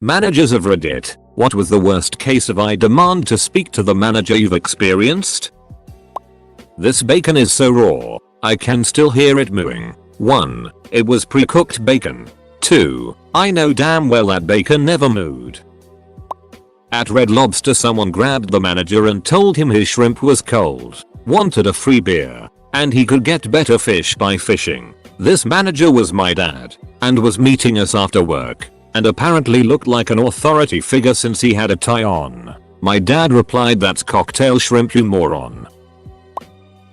Managers of Reddit, what was the worst case of I demand to speak to the manager you've experienced? This bacon is so raw, I can still hear it mooing. 1. It was pre-cooked bacon. 2. I know damn well that bacon never mooed. At Red Lobster someone grabbed the manager and told him his shrimp was cold, wanted a free beer, and he could get better fish by fishing. This manager was my dad, and was meeting us after work, and apparently looked like an authority figure since he had a tie on. My dad replied, "That's cocktail shrimp, you moron."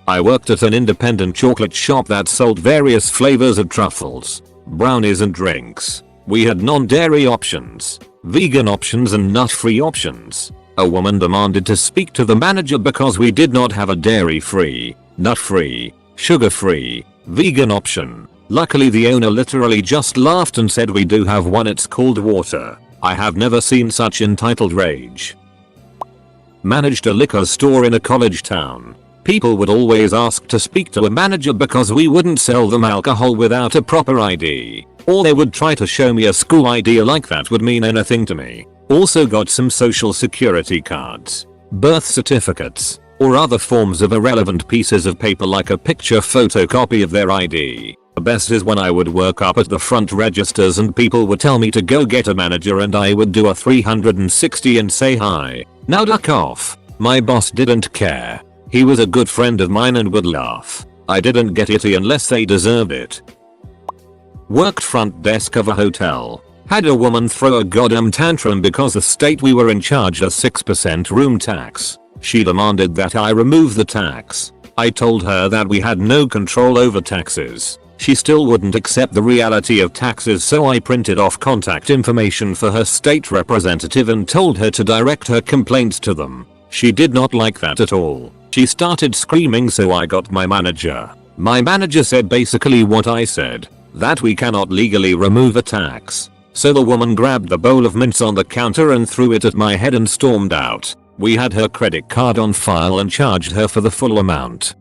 I worked at an independent chocolate shop that sold various flavors of truffles, brownies and drinks. We had non-dairy options, vegan options and nut-free options. A woman demanded to speak to the manager because we did not have a dairy-free, nut-free, sugar-free, vegan option. Luckily the owner literally just laughed and said, "We do have one, it's called water." I have never seen such entitled rage. Managed a liquor store in a college town. People would always ask to speak to a manager because we wouldn't sell them alcohol without a proper ID. Or they would try to show me a school ID like that would mean anything to me. Also got some social security cards, birth certificates, or other forms of irrelevant pieces of paper like a picture photocopy of their ID. The best is when I would work up at the front registers and people would tell me to go get a manager and I would do a 360 and say hi. Now duck off. My boss didn't care. He was a good friend of mine and would laugh. I didn't get itty unless they deserved it. Worked front desk of a hotel. Had a woman throw a goddamn tantrum because the state we were in charged a 6% room tax. She demanded that I remove the tax. I told her that we had no control over taxes. She still wouldn't accept the reality of taxes, so I printed off contact information for her state representative and told her to direct her complaints to them. She did not like that at all. She started screaming, so I got my manager. My manager said basically what I said, that we cannot legally remove a tax. So the woman grabbed the bowl of mints on the counter and threw it at my head and stormed out. We had her credit card on file and charged her for the full amount.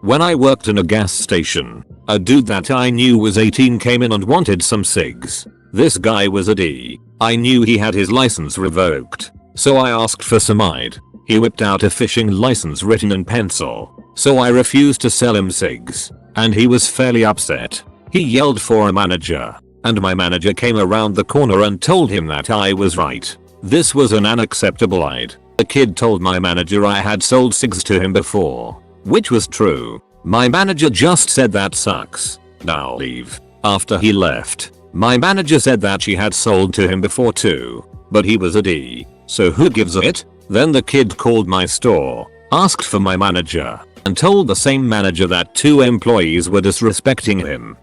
When I worked in a gas station, a dude that I knew was 18 came in and wanted some cigs. This guy was a D. I knew he had his license revoked, so I asked for some ID. He whipped out a fishing license written in pencil, so I refused to sell him cigs, and he was fairly upset. He yelled for a manager, and my manager came around the corner and told him that I was right. This was an unacceptable ID. The kid told my manager I had sold cigs to him before, which was true. My manager just said, "That sucks. Now leave." After he left, my manager said that she had sold to him before too, but he was a D, so who gives a shit? Then the kid called my store, asked for my manager, and told the same manager that 2 employees were disrespecting him.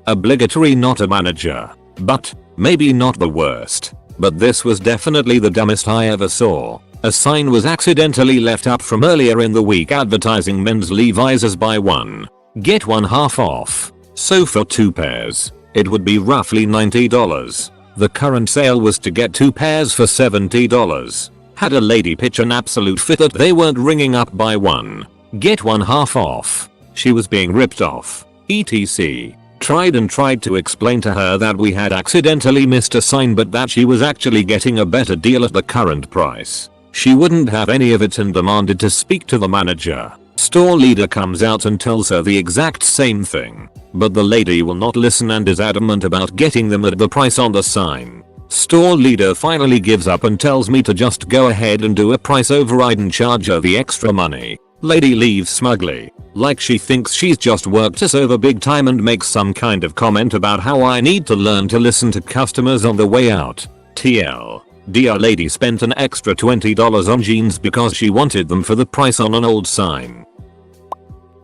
Obligatory, not a manager, but maybe not the worst. But this was definitely the dumbest I ever saw. A sign was accidentally left up from earlier in the week advertising men's Levi's as buy one, get one half off. So for 2 pairs, it would be roughly $90. The current sale was to get 2 pairs for $70. Had a lady pitch an absolute fit that they weren't ringing up buy one, get one half off. She was being ripped off, etc. Tried to explain to her that we had accidentally missed a sign but that she was actually getting a better deal at the current price. She wouldn't have any of it and demanded to speak to the manager. Store leader comes out and tells her the exact same thing, but the lady will not listen and is adamant about getting them at the price on the sign. Store leader finally gives up and tells me to just go ahead and do a price override and charge her the extra money. Lady leaves smugly, like she thinks she's just worked us over big time, and makes some kind of comment about how I need to learn to listen to customers on the way out. TL. Dear lady spent an extra $20 on jeans because she wanted them for the price on an old sign.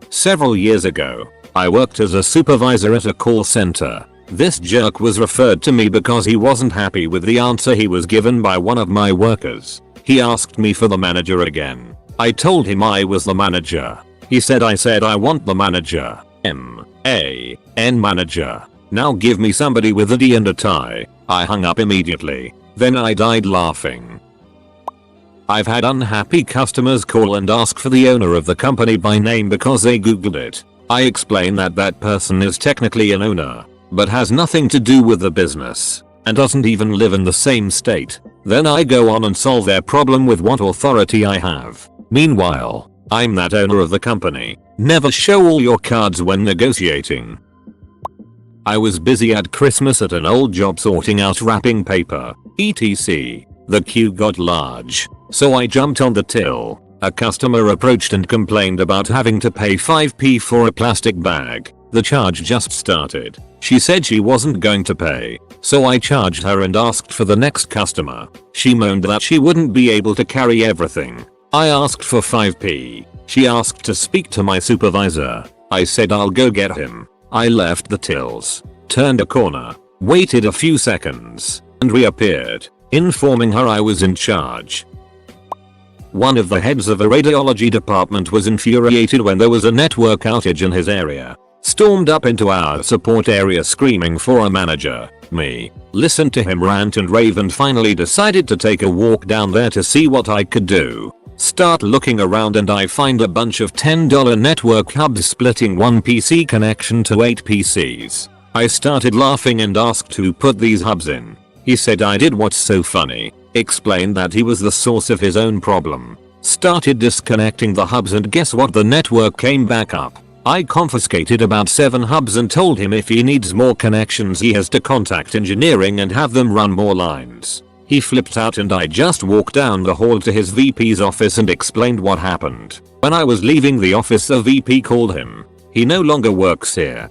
Several years ago, I worked as a supervisor at a call center. This jerk was referred to me because he wasn't happy with the answer he was given by one of my workers. He asked me for the manager again. I told him I was the manager. He said I want the manager. M-A-N manager. Now give me somebody with a D and a tie. I hung up immediately. Then I died laughing. I've had unhappy customers call and ask for the owner of the company by name because they googled it. I explain that that person is technically an owner, but has nothing to do with the business. and doesn't even live in the same state. Then I go on and solve their problem with what authority I have. Meanwhile, I'm that owner of the company. Never show all your cards when negotiating. I was busy at Christmas at an old job sorting out wrapping paper, etc. The queue got large, so I jumped on the till. A customer approached and complained about having to pay 5p for a plastic bag. The charge just started. She said she wasn't going to pay, so I charged her and asked for the next customer. She moaned that she wouldn't be able to carry everything. I asked for 5p. She asked to speak to my supervisor. I said I'll go get him. I left the tills, turned a corner, waited a few seconds, and reappeared, informing her I was in charge. One of the heads of a radiology department was infuriated when there was a network outage in his area. Stormed up into our support area screaming for a manager, me, listened to him rant and rave and finally decided to take a walk down there to see what I could do. Start looking around and I find a bunch of $10 network hubs splitting one PC connection to 8 PCs. I started laughing and asked who put these hubs in. He said I did. What's so funny? Explained that he was the source of his own problem. Started disconnecting the hubs and guess what? The network came back up. I confiscated about 7 hubs and told him if he needs more connections he has to contact engineering and have them run more lines. He flipped out and I just walked down the hall to his VP's office and explained what happened. When I was leaving the office the VP called him. He no longer works here.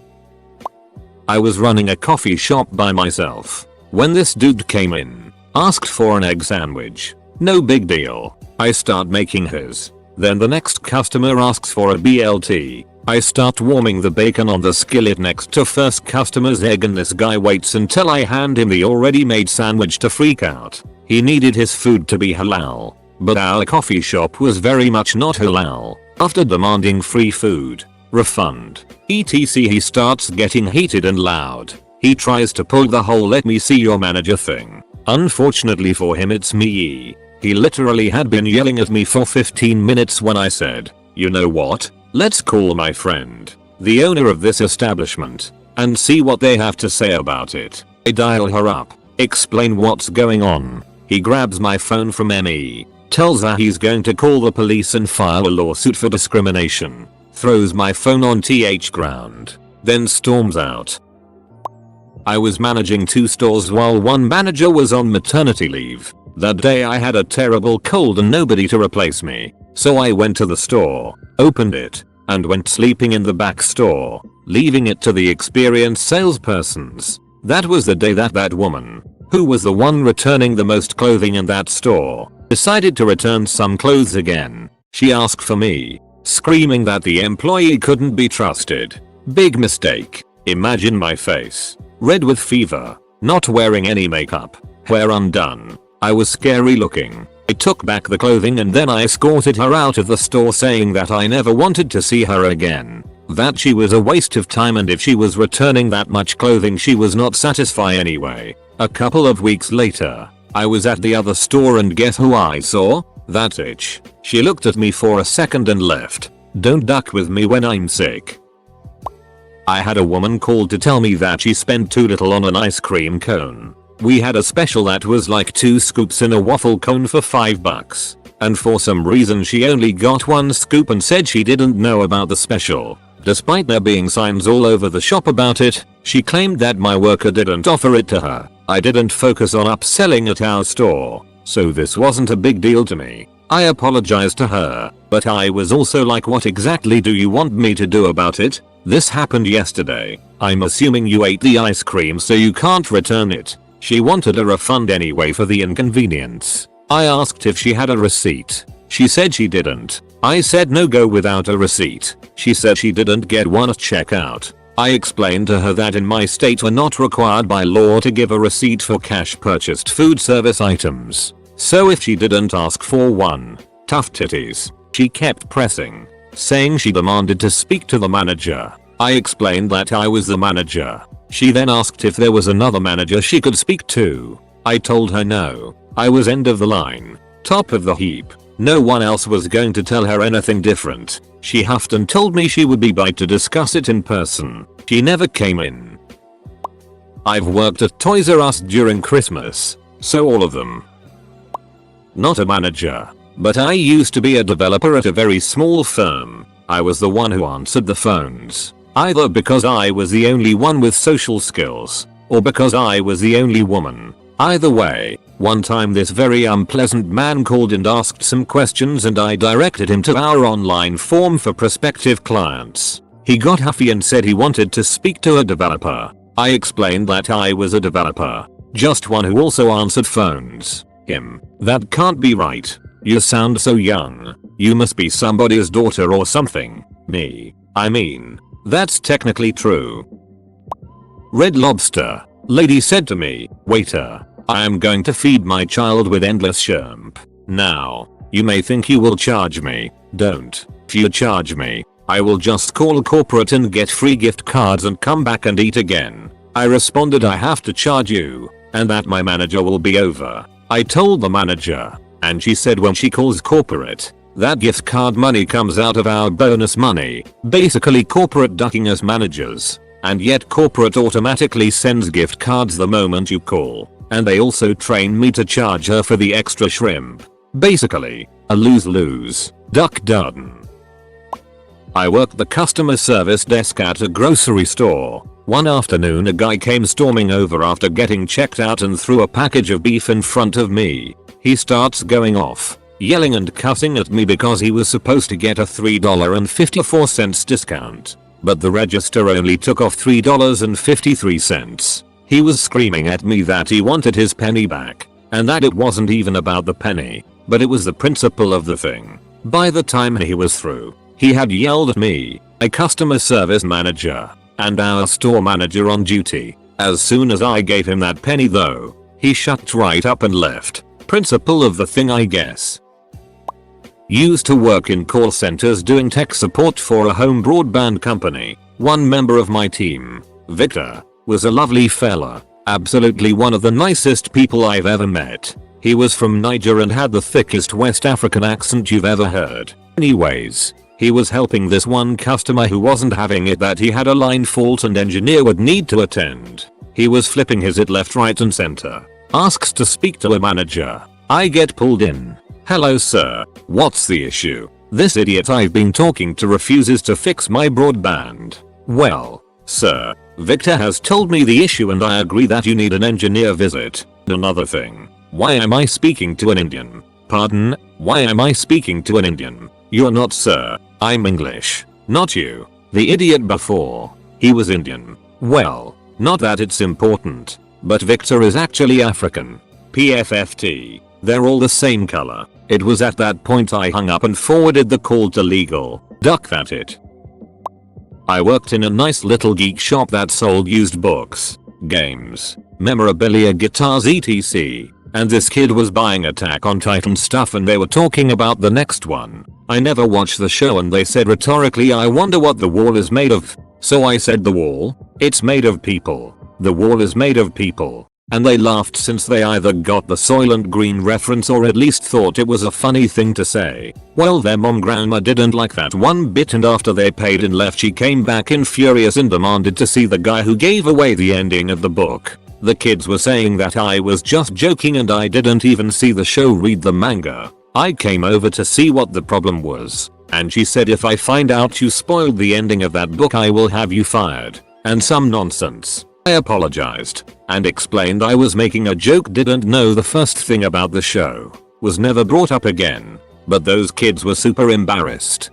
I was running a coffee shop by myself when this dude came in. Asked for an egg sandwich. No big deal. I start making his. Then the next customer asks for a BLT. I start warming the bacon on the skillet next to first customer's egg and this guy waits until I hand him the already made sandwich to freak out. He needed his food to be halal, but our coffee shop was very much not halal. After demanding free food, refund, etc. he starts getting heated and loud. He tries to pull the whole let me see your manager thing. Unfortunately for him it's me. He literally had been yelling at me for 15 minutes when I said, you know what? Let's call my friend, the owner of this establishment, and see what they have to say about it. I dial her up, explain what's going on. He grabs my phone from ME, tells her he's going to call the police and file a lawsuit for discrimination, throws my phone on TH ground, then storms out. I was managing 2 stores while one manager was on maternity leave. That day I had a terrible cold and nobody to replace me. So I went to the store, opened it, and went sleeping in the back store, leaving it to the experienced salespersons. That was the day that woman, who was the one returning the most clothing in that store, decided to return some clothes again. She asked for me, screaming that the employee couldn't be trusted. Big mistake. Imagine my face. Red with fever, not wearing any makeup, hair undone. I was scary looking. I took back the clothing and then I escorted her out of the store saying that I never wanted to see her again. That she was a waste of time and if she was returning that much clothing she was not satisfied anyway. A couple of weeks later, I was at the other store and guess who I saw? That itch. She looked at me for a second and left. Don't duck with me when I'm sick. I had a woman call to tell me that she spent too little on an ice cream cone. We had a special that was like 2 scoops in a waffle cone for $5. And for some reason she only got 1 scoop and said she didn't know about the special. Despite there being signs all over the shop about it, she claimed that my worker didn't offer it to her. I didn't focus on upselling at our store, so this wasn't a big deal to me. I apologized to her, but I was also like, what exactly do you want me to do about it? This happened yesterday. I'm assuming you ate the ice cream so you can't return it. She wanted a refund anyway for the inconvenience. I asked if she had a receipt. She said she didn't. I said no go without a receipt. She said she didn't get one at checkout. I explained to her that in my state we're not required by law to give a receipt for cash purchased food service items. So if she didn't ask for one, tough titties. She kept pressing, saying she demanded to speak to the manager. I explained that I was the manager. She then asked if there was another manager she could speak to. I told her no. I was end of the line, top of the heap. No one else was going to tell her anything different. She huffed and told me she would be by to discuss it in person. She never came in. I've worked at Toys R Us during Christmas, so all of them. Not a manager, but I used to be a developer at a very small firm. I was the one who answered the phones, either because I was the only one with social skills, or because I was the only woman. Either way, one time this very unpleasant man called and asked some questions and I directed him to our online form for prospective clients. He got huffy and said he wanted to speak to a developer. I explained that I was a developer, just one who also answered phones. Him: that can't be right. You sound so young. You must be somebody's daughter or something. Me: I mean, that's technically true. Red Lobster. Lady said to me, waiter, I am going to feed my child with endless shrimp. Now, you may think you will charge me. Don't. If you charge me, I will just call corporate and get free gift cards and come back and eat again. I responded, I have to charge you, and that my manager will be over. I told the manager, and she said when she calls corporate, that gift card money comes out of our bonus money. Basically corporate ducking us managers. And yet corporate automatically sends gift cards the moment you call. And they also train me to charge her for the extra shrimp. Basically, a lose-lose. Duck done. I worked the customer service desk at a grocery store. One afternoon a guy came storming over after getting checked out and threw a package of beef in front of me. He starts going off, yelling and cussing at me because he was supposed to get a $3.54 discount. But the register only took off $3.53. He was screaming at me that he wanted his penny back, and that it wasn't even about the penny, but it was the principle of the thing. By the time he was through, he had yelled at me, a customer service manager, and our store manager on duty. As soon as I gave him that penny though, he shut right up and left. Principle of the thing, I guess. Used to work in call centers doing tech support for a home broadband company. One member of my team, Victor, was a lovely fella, absolutely one of the nicest people I've ever met. He was from Niger and had the thickest West African accent you've ever heard. Anyways, he was helping this one customer who wasn't having it, that he had a line fault and engineer would need to attend. He was flipping his it left, right and center. Asks to speak to a manager. I get pulled in. Hello sir, what's the issue? This idiot I've been talking to refuses to fix my broadband. Well, sir, Victor has told me the issue and I agree that you need an engineer visit. Another thing, why am I speaking to an Indian? Pardon, why am I speaking to an Indian? You're not, sir, I'm English, not you. The idiot before, he was Indian. Well, not that it's important, but Victor is actually African. PFFT, they're all the same color. It was at that point I hung up and forwarded the call to legal. Duck that it. I worked in a nice little geek shop that sold used books, games, memorabilia, guitars etc. And this kid was buying Attack on Titan stuff and they were talking about the next one. I never watched the show and they said rhetorically, I wonder what the wall is made of. So I said, the wall? It's made of people. The wall is made of people. And they laughed since they either got the Soylent Green reference or at least thought it was a funny thing to say. Well, their mom grandma didn't like that one bit and after they paid and left she came back in furious and demanded to see the guy who gave away the ending of the book. The kids were saying that I was just joking and I didn't even see the show, read the manga. I came over to see what the problem was, and she said if I find out you spoiled the ending of that book I will have you fired, and some nonsense. I apologized and explained I was making a joke, didn't know the first thing about the show, was never brought up again, but those kids were super embarrassed.